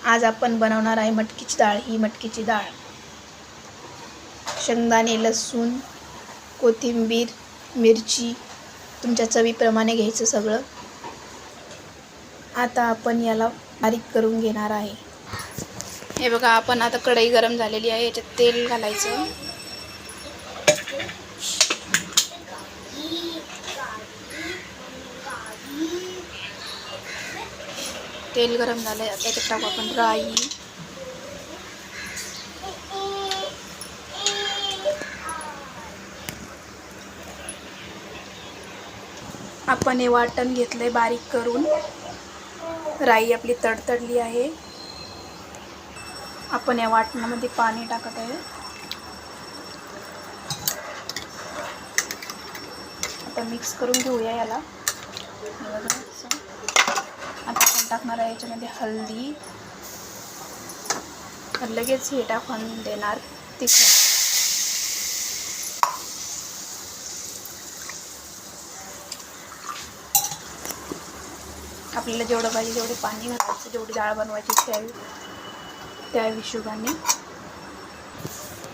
आज आपण बनवणार आहे मटकीची डाळ। ही मटकीची डाळ शेंगदाणे, लसूण, कोथिंबीर, मिरची तुमच्या चवीप्रमाणे घ्यायचं सगळं। आता आपण याला बारीक करून घेणार आहे। हे बघा, आपण आता कढई गरम झालेली आहे, याच्यात तेल घालायचं। तेल गरम झालंय, आता याच्यात टाकू आपण राई, आपण हे वाटण घेतलंय बारीक करून। राई आपली तडतडली आहे, आपण या वाटणामध्ये पाणी टाकत आहे। आता मिक्स करून घेऊया याला। आता आपण टाकणार आहे याच्यामध्ये हळदी, लगेच हे टाकून देणार तिखट। आपल्याला जेवढं पाहिजे तेवढे पाणी घालायचं, जेवढी डाळ बनवायची त्या हिशोबाने।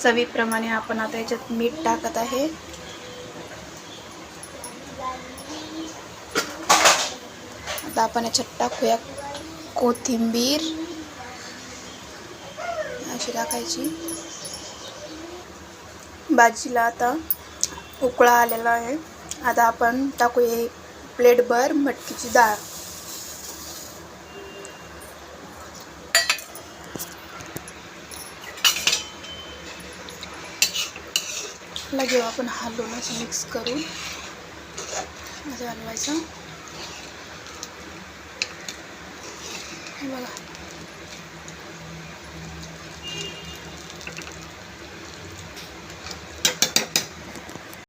चवीप्रमाणे आपण आता याच्यात मीठ टाकत आहे। आता आपण याच्यात टाकूया कोथिंबीर, अशी टाकायची। भाजीला आता उकळा आलेला आहे, आता आपण टाकूया प्लेटभर मटकीची डाळ। घेऊ आपण हलवूनच मिक्स करून असं हलवायचं। बघा,